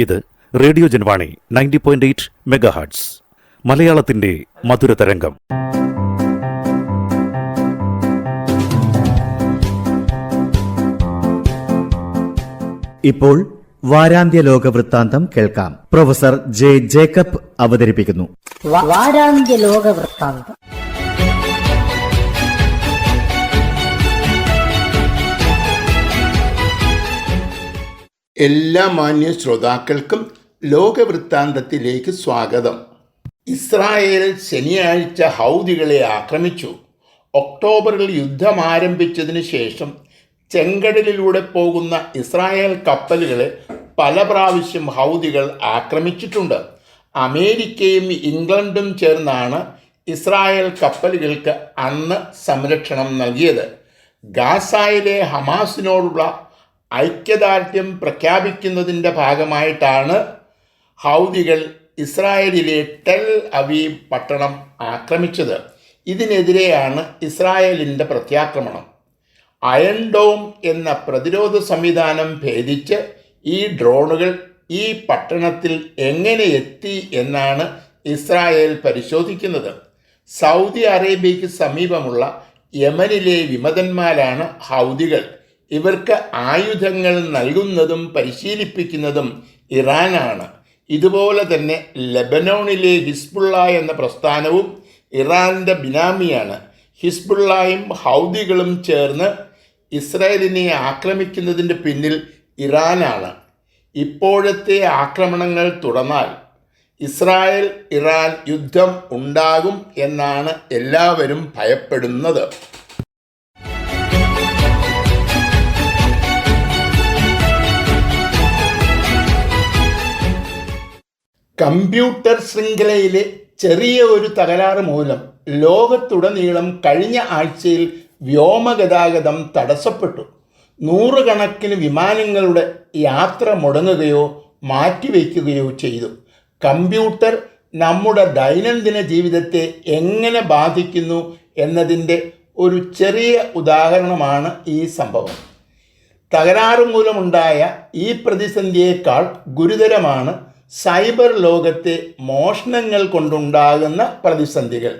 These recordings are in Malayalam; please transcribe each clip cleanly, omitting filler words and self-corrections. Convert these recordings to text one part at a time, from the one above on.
ഇത് റേഡിയോ ജൻവാണി 90.8 മെഗാഹെർട്സ് മലയാളത്തിന്റെ മധുരതരംഗം. ഇപ്പോൾ വാരാന്ത്യ ലോക വൃത്താന്തം കേൾക്കാം. പ്രൊഫസർ ജെ ജേക്കബ് അവതരിപ്പിക്കുന്നു. വാരാന്ത്യ ലോക വൃത്താന്തം. എല്ലാ മാന്യ ശ്രോതാക്കൾക്കും ലോകവൃത്താന്തത്തിലേക്ക് സ്വാഗതം. ഇസ്രായേൽ ശനിയാഴ്ച ഹൗദികളെ ആക്രമിച്ചു. ഒക്ടോബറിൽ യുദ്ധം ആരംഭിച്ചതിന് ശേഷം ചെങ്കടലിലൂടെ പോകുന്ന ഇസ്രായേൽ കപ്പലുകളെ പല പ്രാവശ്യം ഹൗദികൾ ആക്രമിച്ചിട്ടുണ്ട്. അമേരിക്കയും ഇംഗ്ലണ്ടും ചേർന്നാണ് ഇസ്രായേൽ കപ്പലുകൾക്ക് അന്ന് സംരക്ഷണം നൽകിയത്. ഗാസയിലെ ഹമാസിനോടുള്ള ഐക്യദാർഢ്യം പ്രഖ്യാപിക്കുന്നതിൻ്റെ ഭാഗമായിട്ടാണ് ഹൗദികൾ ഇസ്രായേലിലെ ടെൽ അവീവ് പട്ടണം ആക്രമിച്ചത്. ഇതിനെതിരെയാണ് ഇസ്രായേലിൻ്റെ പ്രത്യാക്രമണം. അയൺ ഡോം എന്ന പ്രതിരോധ സംവിധാനം ഭേദിച്ച് ഈ ഡ്രോണുകൾ ഈ പട്ടണത്തിൽ എങ്ങനെ എത്തി എന്നാണ് ഇസ്രായേൽ പരിശോധിക്കുന്നത്. സൗദി അറേബ്യയ്ക്ക് സമീപമുള്ള യമനിലെ വിമതന്മാരാണ് ഹൗദികൾ. ഇവർക്ക് ആയുധങ്ങൾ നൽകുന്നതും പരിശീലിപ്പിക്കുന്നതും ഇറാനാണ്. ഇതുപോലെ തന്നെ ലെബനോണിലെ ഹിസ്ബുള്ള എന്ന പ്രസ്ഥാനവും ഇറാൻ്റെ ബിനാമിയാണ്. ഹിസ്ബുള്ളയും ഹൗദികളും ചേർന്ന് ഇസ്രായേലിനെ ആക്രമിക്കുന്നതിൻ്റെ പിന്നിൽ ഇറാനാണ്. ഇപ്പോഴത്തെ ആക്രമണങ്ങൾ തുടർന്നാൽ ഇസ്രായേൽ ഇറാൻ യുദ്ധം ഉണ്ടാകും എന്നാണ് എല്ലാവരും ഭയപ്പെടുന്നത്. കമ്പ്യൂട്ടർ ശൃംഖലയിലെ ചെറിയ ഒരു തകരാറ് മൂലം ലോകത്തുടനീളം കഴിഞ്ഞ ആഴ്ചയിൽ വ്യോമഗതാഗതം തടസ്സപ്പെട്ടു. നൂറുകണക്കിന് വിമാനങ്ങളുടെ യാത്ര മുടങ്ങുകയോ മാറ്റിവെക്കുകയോ ചെയ്തു. കമ്പ്യൂട്ടർ നമ്മുടെ ദൈനംദിന ജീവിതത്തെ എങ്ങനെ ബാധിക്കുന്നു എന്നതിൻ്റെ ഒരു ചെറിയ ഉദാഹരണമാണ് ഈ സംഭവം. തകരാറ് മൂലമുണ്ടായ ഈ പ്രതിസന്ധിയേക്കാൾ ഗുരുതരമാണ് സൈബർ ലോകത്തെ മോഷണങ്ങൾ കൊണ്ടുണ്ടാകുന്ന പ്രതിസന്ധികൾ.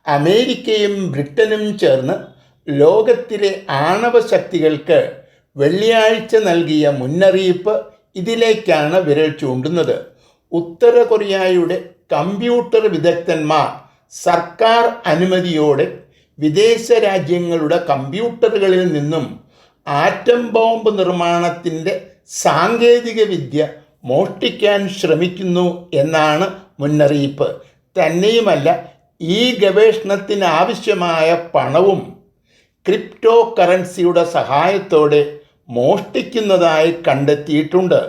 അമേരിക്കയും ബ്രിട്ടനും ചേർന്ന് ലോകത്തിലെ ആണവ ശക്തികൾക്ക് വെള്ളിയാഴ്ച നൽകിയ മുന്നറിയിപ്പ് ഇതിലേക്കാണ് വിരൽ ചൂണ്ടുന്നത്. ഉത്തര കൊറിയയുടെ കമ്പ്യൂട്ടർ വിദഗ്ധന്മാർ സർക്കാർ അനുമതിയോടെ വിദേശ രാജ്യങ്ങളുടെ കമ്പ്യൂട്ടറുകളിൽ നിന്നും ആറ്റം ബോംബ് നിർമ്മാണത്തിൻ്റെ സാങ്കേതിക വിദ്യ മോഷ്ടിക്കാൻ ശ്രമിക്കുന്നു എന്നാണ് മുന്നറിയിപ്പ്. തന്നെയുമല്ല, ഈ ഗവേഷണത്തിന് ആവശ്യമായ പണവും ക്രിപ്റ്റോ കറൻസിയുടെ സഹായത്തോടെ മോഷ്ടിക്കുന്നതായി കണ്ടെത്തിയിട്ടുണ്ട്.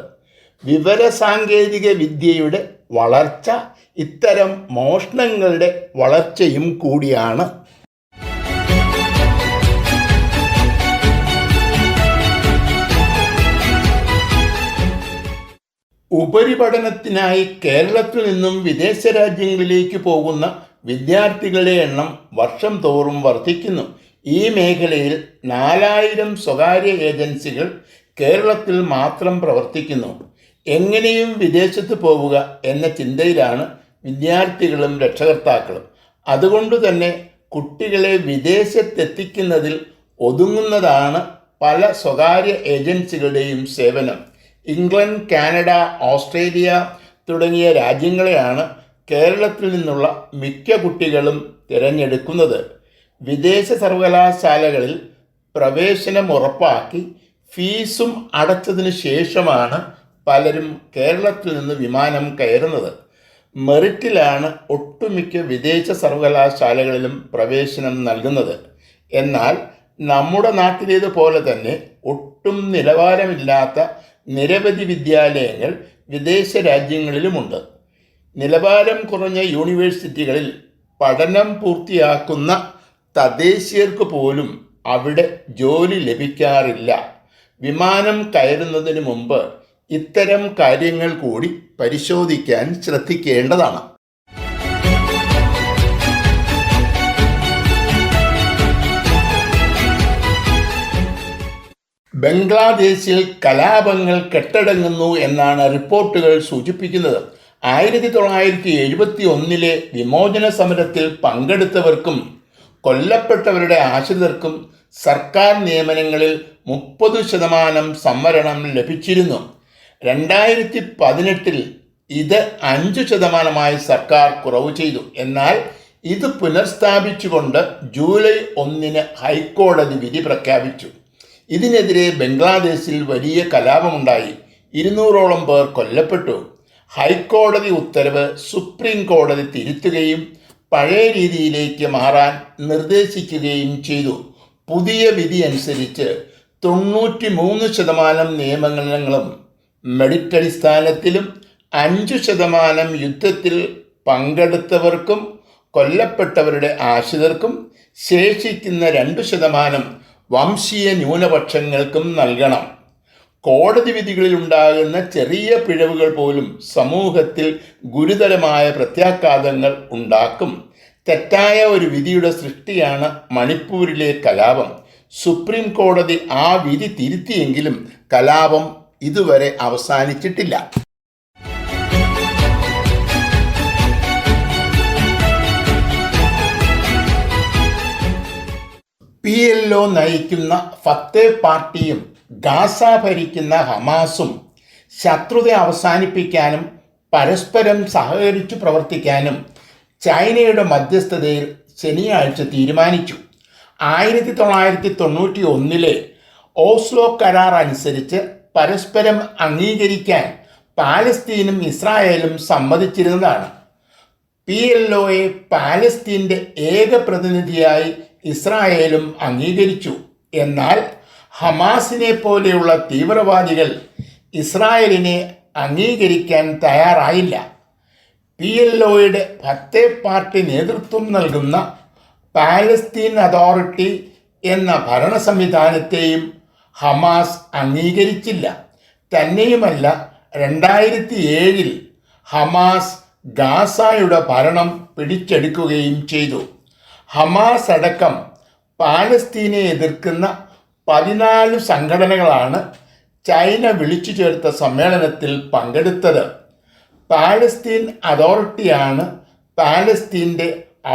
വിവരസാങ്കേതിക വിദ്യയുടെ വളർച്ച ഇത്തരം മോഷണങ്ങളുടെ വളർച്ചയും കൂടിയാണ്. ഉപരിപഠനത്തിനായി കേരളത്തിൽ നിന്നും വിദേശ രാജ്യങ്ങളിലേക്ക് പോകുന്ന വിദ്യാർത്ഥികളുടെ എണ്ണം വർഷം തോറും വർദ്ധിക്കുന്നു. ഈ മേഖലയിൽ 4000 സ്വകാര്യ ഏജൻസികൾ കേരളത്തിൽ മാത്രം പ്രവർത്തിക്കുന്നു. എങ്ങനെയും വിദേശത്ത് പോവുക എന്ന ചിന്തയിലാണ് വിദ്യാർത്ഥികളും രക്ഷകർത്താക്കളും. അതുകൊണ്ട് തന്നെ കുട്ടികളെ വിദേശത്തെത്തിക്കുന്നതിൽ ഒതുങ്ങുന്നതാണ് പല സ്വകാര്യ ഏജൻസികളുടെയും സേവനം. ഇംഗ്ലണ്ട്, കാനഡ, ഓസ്ട്രേലിയ തുടങ്ങിയ രാജ്യങ്ങളെയാണ് കേരളത്തിൽ നിന്നുള്ള മിക്ക കുട്ടികളും തിരഞ്ഞെടുക്കുന്നത്. വിദേശ സർവകലാശാലകളിൽ പ്രവേശനം ഉറപ്പാക്കി ഫീസും അടച്ചതിന് ശേഷമാണ് പലരും കേരളത്തിൽ നിന്ന് വിമാനം കയറുന്നത്. മെറിറ്റിലാണ് ഒട്ടുമിക്ക വിദേശ സർവകലാശാലകളിലും പ്രവേശനം നൽകുന്നത്. എന്നാൽ നമ്മുടെ നാട്ടിലേതുപോലെ തന്നെ ഒട്ടും നിലവാരമില്ലാത്ത നിരവധി വിദ്യാലയങ്ങൾ വിദേശ രാജ്യങ്ങളിലുമുണ്ട്. നിലവാരം കുറഞ്ഞ യൂണിവേഴ്സിറ്റികളിൽ പഠനം പൂർത്തിയാക്കുന്ന തദ്ദേശീയർക്ക് പോലും അവിടെ ജോലി ലഭിക്കാറില്ല. വിമാനം കയറുന്നതിന് മുമ്പ് ഇത്തരം കാര്യങ്ങൾ കൂടി പരിശോധിക്കാൻ ശ്രദ്ധിക്കേണ്ടതാണ്. ബംഗ്ലാദേശിൽ കലാപങ്ങൾ കെട്ടടങ്ങുന്നു എന്നാണ് റിപ്പോർട്ടുകൾ സൂചിപ്പിക്കുന്നത്. 1971 വിമോചന സമരത്തിൽ പങ്കെടുത്തവർക്കും കൊല്ലപ്പെട്ടവരുടെ ആശ്രിതർക്കും സർക്കാർ നിയമനങ്ങളിൽ 30% സംവരണം ലഭിച്ചിരുന്നു. 2018 ഇത് 5% സർക്കാർ കുറവ് ചെയ്തു. എന്നാൽ ഇത് പുനഃസ്ഥാപിച്ചുകൊണ്ട് ജൂലൈ 1 ഹൈക്കോടതി വിധി പ്രഖ്യാപിച്ചു. ഇതിനെതിരെ ബംഗ്ലാദേശിൽ വലിയ കലാപമുണ്ടായി. 200ഓളം പേർ കൊല്ലപ്പെട്ടു. ഹൈക്കോടതി ഉത്തരവ് സുപ്രീം കോടതി തിരുത്തുകയും പഴയ രീതിയിലേക്ക് മാറാൻ നിർദ്ദേശിക്കുകയും ചെയ്തു. പുതിയ വിധി അനുസരിച്ച് 93% നിയമനങ്ങളും മെറിറ്റ് അടിസ്ഥാനത്തിലും 5% യുദ്ധത്തിൽ പങ്കെടുത്തവർക്കും കൊല്ലപ്പെട്ടവരുടെ ആശ്രിതർക്കും ശേഷിക്കുന്ന 2% വംശീയ ന്യൂനപക്ഷങ്ങൾക്കും നൽകണം. കോടതി വിധികളിലുണ്ടാകുന്ന ചെറിയ പിഴവുകൾ പോലും സമൂഹത്തിൽ ഗുരുതരമായ പ്രത്യാഘാതങ്ങൾ ഉണ്ടാക്കും. തെറ്റായ ഒരു വിധിയുടെ സൃഷ്ടിയാണ് മണിപ്പൂരിലെ കലാപം. സുപ്രീം കോടതി ആ വിധി തിരുത്തിയെങ്കിലും കലാപം ഇതുവരെ അവസാനിച്ചിട്ടില്ല. PLO നയിക്കുന്ന ഫത്തേ പാർട്ടിയും ഗാസ ഭരിക്കുന്ന ഹമാസും ശത്രുത അവസാനിപ്പിക്കാനും പരസ്പരം സഹകരിച്ചു പ്രവർത്തിക്കാനും ചൈനയുടെ മധ്യസ്ഥതയിൽ ശനിയാഴ്ച തീരുമാനിച്ചു. 1991 ഓസ്ലോ കരാർ അനുസരിച്ച് പരസ്പരം അംഗീകരിക്കാൻ പാലസ്തീനും ഇസ്രായേലും സമ്മതിച്ചിരുന്നതാണ്. PLOയെ പാലസ്തീൻ്റെ ഏക പ്രതിനിധിയായി ഇസ്രായേലും അംഗീകരിച്ചു. എന്നാൽ ഹമാസിനെ പോലെയുള്ള തീവ്രവാദികൾ ഇസ്രായേലിനെ അംഗീകരിക്കാൻ തയ്യാറായില്ല. PLOയുടെ ഫത്തേ പാർട്ടി നേതൃത്വം നൽകുന്ന പാലസ്തീൻ അതോറിറ്റി എന്ന ഭരണ സംവിധാനത്തെയും ഹമാസ് അംഗീകരിച്ചില്ല. തന്നെയുമല്ല, 2007 ഹമാസ് ഗാസയുടെ ഭരണം പിടിച്ചെടുക്കുകയും ചെയ്തു. ഹമാസ് അടക്കം പാലസ്തീനെ എതിർക്കുന്ന 14 സംഘടനകളാണ് ചൈന വിളിച്ചു ചേർത്ത സമ്മേളനത്തിൽ പങ്കെടുത്തത്. പാലസ്തീൻ അതോറിറ്റിയാണ് പാലസ്തീൻ്റെ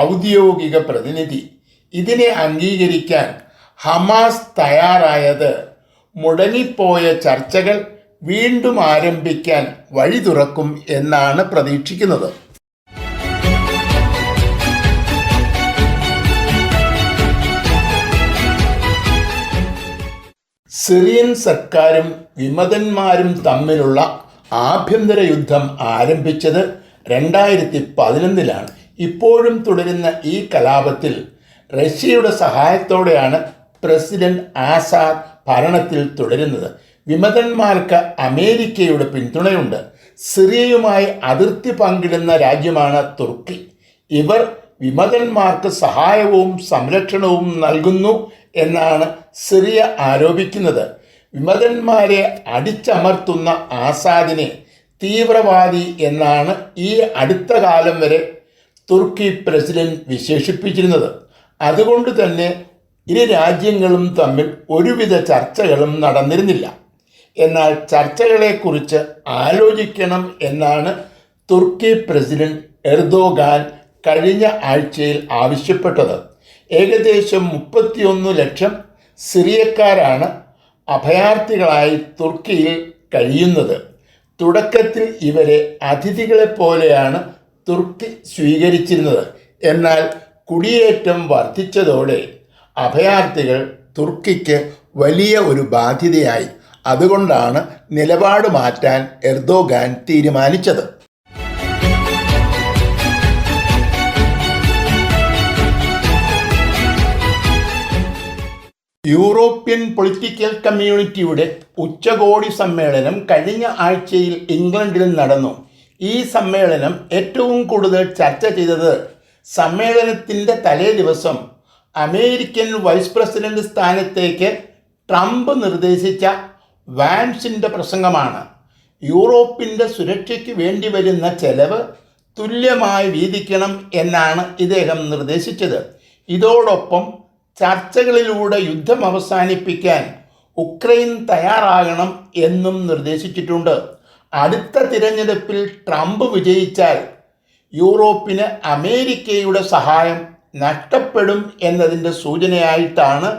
ഔദ്യോഗിക പ്രതിനിധി. ഇതിനെ അംഗീകരിക്കാൻ ഹമാസ് തയ്യാറായത് മുടങ്ങിപ്പോയ ചർച്ചകൾ വീണ്ടും ആരംഭിക്കാൻ വഴി തുറക്കും എന്നാണ് പ്രതീക്ഷിക്കുന്നത്. സിറിയൻ സർക്കാരും വിമതന്മാരും തമ്മിലുള്ള ആഭ്യന്തര യുദ്ധം ആരംഭിച്ചത് 2011 ഇപ്പോഴും തുടരുന്ന ഈ കലാപത്തിൽ റഷ്യയുടെ സഹായത്തോടെയാണ് പ്രസിഡന്റ് ആസാദ് ഭരണത്തിൽ തുടരുന്നത്. വിമതന്മാർക്ക് അമേരിക്കയുടെ പിന്തുണയുണ്ട്. സിറിയയുമായി അതിർത്തി പങ്കിടുന്ന രാജ്യമാണ് തുർക്കി. ഇവർ വിമതന്മാർക്ക് സഹായവും സംരക്ഷണവും നൽകുന്നു എന്നാണ് സിറിയ ആരോപിക്കുന്നത്. വിമതന്മാരെ അടിച്ചമർത്തുന്ന ആസാദിനെ തീവ്രവാദി എന്നാണ് ഈ അടുത്ത കാലം വരെ തുർക്കി പ്രസിഡന്റ് വിശേഷിപ്പിച്ചിരുന്നത്. അതുകൊണ്ട് തന്നെ ഇരു രാജ്യങ്ങളും തമ്മിൽ ഒരുവിധ ചർച്ചകളും നടന്നിരുന്നില്ല. എന്നാൽ ചർച്ചകളെക്കുറിച്ച് ആലോചിക്കണം എന്നാണ് തുർക്കി പ്രസിഡന്റ് എർദോഗാൻ കഴിഞ്ഞ ആഴ്ചയിൽ ആവശ്യപ്പെട്ടത്. ഏകദേശം 31 ലക്ഷം സിറിയക്കാരാണ് അഭയാർത്ഥികളായി തുർക്കിയിൽ കഴിയുന്നത്. തുടക്കത്തിൽ ഇവരെ അതിഥികളെപ്പോലെയാണ് തുർക്കി സ്വീകരിച്ചിരുന്നത്. എന്നാൽ കുടിയേറ്റം വർദ്ധിച്ചതോടെ അഭയാർത്ഥികൾ തുർക്കിക്ക് വലിയ ഒരു ബാധ്യതയായി. അതുകൊണ്ടാണ് നിലപാട് മാറ്റാൻ എർദോഗാൻ തീരുമാനിച്ചത്. യൂറോപ്യൻ പൊളിറ്റിക്കൽ കമ്മ്യൂണിറ്റിയുടെ ഉച്ചകോടി സമ്മേളനം കഴിഞ്ഞ ആഴ്ചയിൽ ഇംഗ്ലണ്ടിൽ നടന്നു. ഈ സമ്മേളനം ഏറ്റവും കൂടുതൽ ചർച്ച ചെയ്തത് സമ്മേളനത്തിൻ്റെ തലേ ദിവസം അമേരിക്കൻ വൈസ് പ്രസിഡന്റ് സ്ഥാനത്തേക്ക് ട്രംപ് നിർദ്ദേശിച്ച വാൻസിൻ്റെ പ്രസംഗമാണ്. യൂറോപ്പിൻ്റെ സുരക്ഷയ്ക്ക് വേണ്ടി വരുന്ന ചെലവ് തുല്യമായി വീതിക്കണം എന്നാണ് ഇദ്ദേഹം നിർദ്ദേശിച്ചത്. ഇതോടൊപ്പം ചർച്ചകളിലൂടെ യുദ്ധം അവസാനിപ്പിക്കാൻ ഉക്രൈൻ തയ്യാറാകണം എന്നും നിർദ്ദേശിച്ചിട്ടുണ്ട്. അടുത്ത തിരഞ്ഞെടുപ്പിൽ ട്രംപ് വിജയിച്ചാൽ യൂറോപ്പിന് അമേരിക്കയുടെ സഹായം നഷ്ടപ്പെടും എന്നതിൻ്റെ സൂചനയായിട്ടാണ്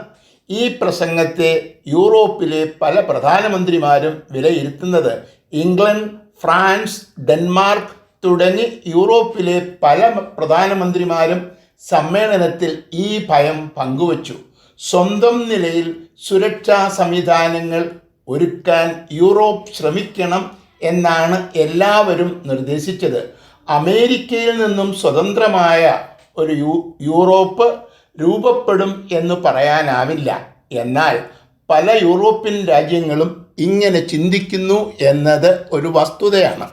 ഈ പ്രസംഗത്തെ യൂറോപ്പിലെ പല പ്രധാനമന്ത്രിമാരും വിലയിരുത്തുന്നത്. ഇംഗ്ലണ്ട്, ഫ്രാൻസ്, ഡെൻമാർക്ക് തുടങ്ങി യൂറോപ്പിലെ പല പ്രധാനമന്ത്രിമാരും സമ്മേളനത്തിൽ ഈ ഭയം പങ്കുവച്ചു. സ്വന്തം നിലയിൽ സുരക്ഷാ സംവിധാനങ്ങൾ ഒരുക്കാൻ യൂറോപ്പ് ശ്രമിക്കണം എന്നാണ് എല്ലാവരും നിർദ്ദേശിച്ചത്. അമേരിക്കയിൽ നിന്നും സ്വതന്ത്രമായ ഒരു യൂറോപ്പ് രൂപപ്പെടും എന്ന് പറയാനാവില്ല. എന്നാൽ പല യൂറോപ്യൻ രാജ്യങ്ങളും ഇങ്ങനെ ചിന്തിക്കുന്നു എന്നത് ഒരു വസ്തുതയാണ്.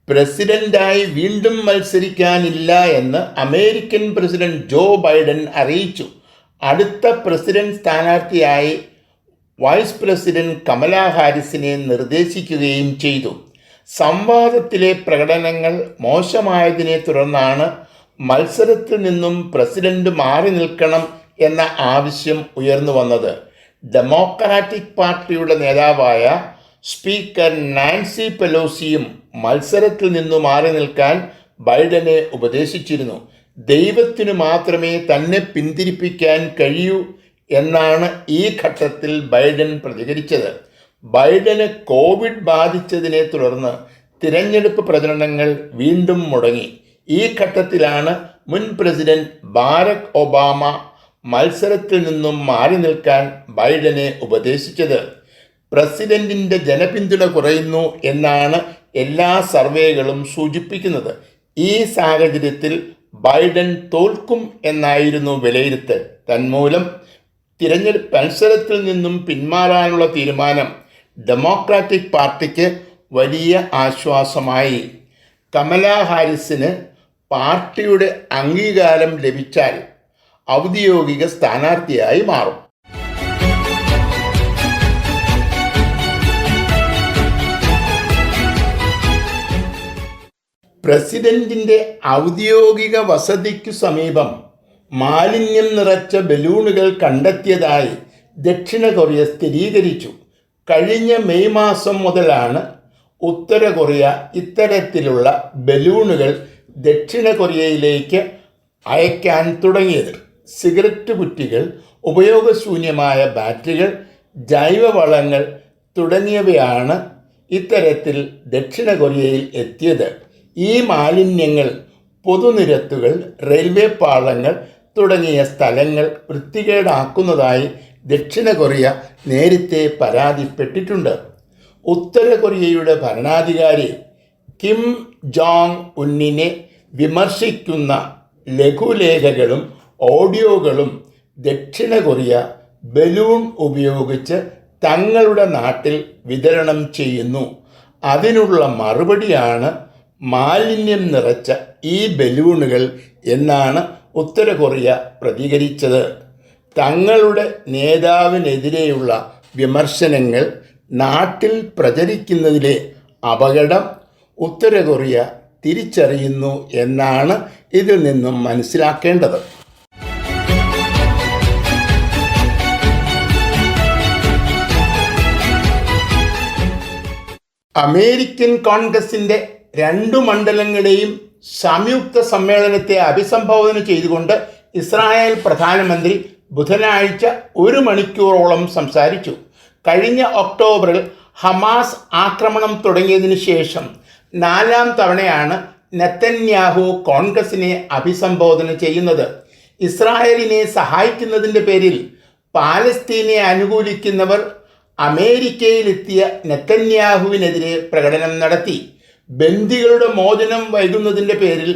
പ്രസിഡന്റായി വീണ്ടും മത്സരിക്കാനില്ല എന്ന് അമേരിക്കൻ പ്രസിഡന്റ് ജോ ബൈഡൻ അറിയിച്ചു. അടുത്ത പ്രസിഡന്റ് സ്ഥാനാർത്ഥിയായി വൈസ് പ്രസിഡന്റ് കമലാ ഹാരിസിനെ നിർദ്ദേശിക്കുകയും ചെയ്തു. സംവാദത്തിലെ പ്രകടനങ്ങൾ മോശമായതിനെ തുടർന്നാണ് മത്സരത്തിൽ നിന്നും പ്രസിഡന്റ് മാറി നിൽക്കണം എന്ന ആവശ്യം ഉയർന്നു വന്നത്. ഡെമോക്രാറ്റിക് പാർട്ടിയുടെ നേതാവായ സ്പീക്കർ നാൻസി പെലോസിയും മത്സരത്തിൽ നിന്നു മാറി നിൽക്കാൻ ബൈഡനെ ഉപദേശിച്ചിരുന്നു. ദൈവത്തിനു മാത്രമേ തന്നെ പിന്തിരിപ്പിക്കാൻ കഴിയൂ എന്നാണ് ഈ ഘട്ടത്തിൽ ബൈഡൻ പ്രതികരിച്ചത്. ബൈഡന് കോവിഡ് ബാധിച്ചതിനെ തുടർന്ന് തിരഞ്ഞെടുപ്പ് പ്രചരണങ്ങൾ വീണ്ടും മുടങ്ങി. ഈ ഘട്ടത്തിലാണ് മുൻ പ്രസിഡന്റ് ബാരക് ഒബാമ മത്സരത്തിൽ നിന്നും മാറി നിൽക്കാൻ ബൈഡനെ ഉപദേശിച്ചത്. പ്രസിഡന്റിൻ്റെ ജനപിന്തുണ കുറയുന്നു എന്നാണ് എല്ലാ സർവേകളും സൂചിപ്പിക്കുന്നത്. ഈ സാഹചര്യത്തിൽ ബൈഡൻ തോൽക്കും എന്നായിരുന്നു വിലയിരുത്തൽ. തന്മൂലം തിരഞ്ഞെടുപ്പ് മത്സരത്തിൽ നിന്നും പിന്മാറാനുള്ള തീരുമാനം ഡെമോക്രാറ്റിക് പാർട്ടിക്ക് വലിയ ആശ്വാസമായി. കമലാ ഹാരിസിന് പാർട്ടിയുടെ അംഗീകാരം ലഭിച്ചാൽ ഔദ്യോഗിക സ്ഥാനാർത്ഥിയായി മാറും. പ്രസിഡന്റിൻ്റെ ഔദ്യോഗിക വസതിക്കു സമീപം മാലിന്യം നിറച്ച ബലൂണുകൾ കണ്ടെത്തിയതായി ദക്ഷിണ കൊറിയ സ്ഥിരീകരിച്ചു. കഴിഞ്ഞ മെയ് മാസം മുതലാണ് ഉത്തര കൊറിയ ഇത്തരത്തിലുള്ള ബലൂണുകൾ ദക്ഷിണ കൊറിയയിലേക്ക് അയക്കാൻ തുടങ്ങിയത്. സിഗരറ്റ് കുറ്റികൾ, ഉപയോഗശൂന്യമായ ബാറ്ററികൾ, ജൈവവളങ്ങൾ തുടങ്ങിയവയാണ് ഇത്തരത്തിൽ ദക്ഷിണ കൊറിയയിൽ എത്തിയത്. ഈ മാലിന്യങ്ങൾ പൊതുനിരത്തുകൾ, റെയിൽവേ പാളങ്ങൾ തുടങ്ങിയ സ്ഥലങ്ങൾ വൃത്തികേടാക്കുന്നതായി ദക്ഷിണ കൊറിയ നേരത്തെ പരാതിപ്പെട്ടിട്ടുണ്ട്. ഉത്തര കൊറിയയുടെ ഭരണാധികാരി കിം ജോങ് ഉന്നിനെ വിമർശിക്കുന്ന ലഘുലേഖകളും ഓഡിയോകളും ദക്ഷിണ കൊറിയ ബലൂൺ ഉപയോഗിച്ച് തങ്ങളുടെ നാട്ടിൽ വിതരണം ചെയ്യുന്നു. അതിനുള്ള മറുപടിയാണ് മാലിന്യം നിറച്ച ഈ ബലൂണുകൾ എന്നാണ് ഉത്തര കൊറിയ പ്രതികരിച്ചത്. തങ്ങളുടെ നേതാവിനെതിരെയുള്ള വിമർശനങ്ങൾ നാട്ടിൽ പ്രചരിക്കുന്നതിലെ അപകടം ഉത്തര കൊറിയ തിരിച്ചറിയുന്നു എന്നാണ് ഇതിൽ നിന്നും മനസ്സിലാക്കേണ്ടത്. അമേരിക്കൻ കോൺഗ്രസിൻ്റെ 2 മണ്ഡലങ്ങളെയും സംയുക്ത സമ്മേളനത്തെ അഭിസംബോധന ചെയ്തുകൊണ്ട് ഇസ്രായേൽ പ്രധാനമന്ത്രി ബുധനാഴ്ച 1 മണിക്കൂറോളം സംസാരിച്ചു. കഴിഞ്ഞ ഒക്ടോബറിൽ ഹമാസ് ആക്രമണം തുടങ്ങിയതിന് ശേഷം 4ാം തവണയാണ് നെതന്യാഹു കോൺഗ്രസിനെ അഭിസംബോധന ചെയ്യുന്നത്. ഇസ്രായേലിനെ സഹായിക്കുന്നതിൻ്റെ പേരിൽ പാലസ്തീനെ അനുകൂലിക്കുന്നവർ അമേരിക്കയിലെത്തിയ നെതന്യാഹുവിനെതിരെ പ്രകടനം നടത്തി. ബന്ദികളുടെ മോചനം വൈകുന്നതിൻ്റെ പേരിൽ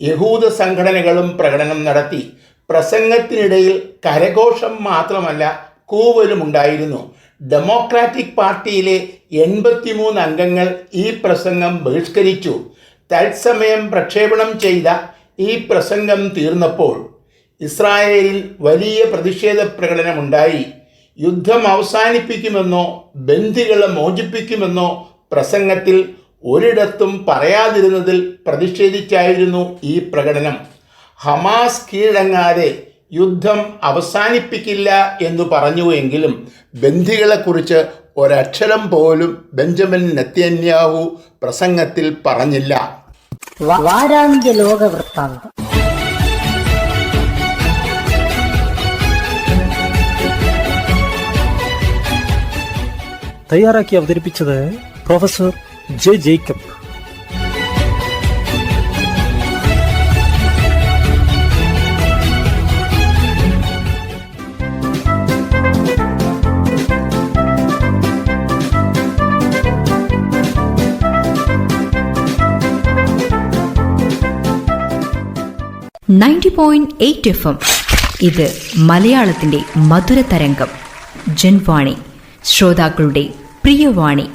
യഹൂദ സംഘടനകളും പ്രകടനം നടത്തി. പ്രസംഗത്തിനിടയിൽ കരഘോഷം മാത്രമല്ല, കൂവലുമുണ്ടായിരുന്നു. ഡെമോക്രാറ്റിക് പാർട്ടിയിലെ 83 അംഗങ്ങൾ ഈ പ്രസംഗം ബഹിഷ്കരിച്ചു. തത്സമയം പ്രക്ഷേപണം ചെയ്ത ഈ പ്രസംഗം തീർന്നപ്പോൾ ഇസ്രായേലിൽ വലിയ പ്രതിഷേധ പ്രകടനമുണ്ടായി. യുദ്ധം അവസാനിപ്പിക്കുമെന്നോ ബന്ദികളെ മോചിപ്പിക്കുമെന്നോ പ്രസംഗത്തിൽ ഒരിടത്തും പറയാതിരുന്നതിൽ പ്രതിഷേധിച്ചായിരുന്നു ഈ പ്രകടനം. ഹമാസ് കീഴടങ്ങാതെ യുദ്ധം അവസാനിപ്പിക്കില്ല എന്ന് പറഞ്ഞുവെങ്കിലും ബന്ദികളെക്കുറിച്ച് ഒരക്ഷരം പോലും ബെഞ്ചമിൻ നെതന്യാഹു പ്രസംഗത്തിൽ പറഞ്ഞില്ല. വാരാന്ത്യ ലോക വൃത്താന്തം. തയ്യാറാക്കി അവതരിപ്പിച്ചത് പ്രൊഫസർ ജെ ജേക്കബ്. FM. ഇത് മലയാളത്തിന്റെ മധുര തരംഗം. ജൻവാണി, ശ്രോതാക്കളുടെ പ്രിയവാണി.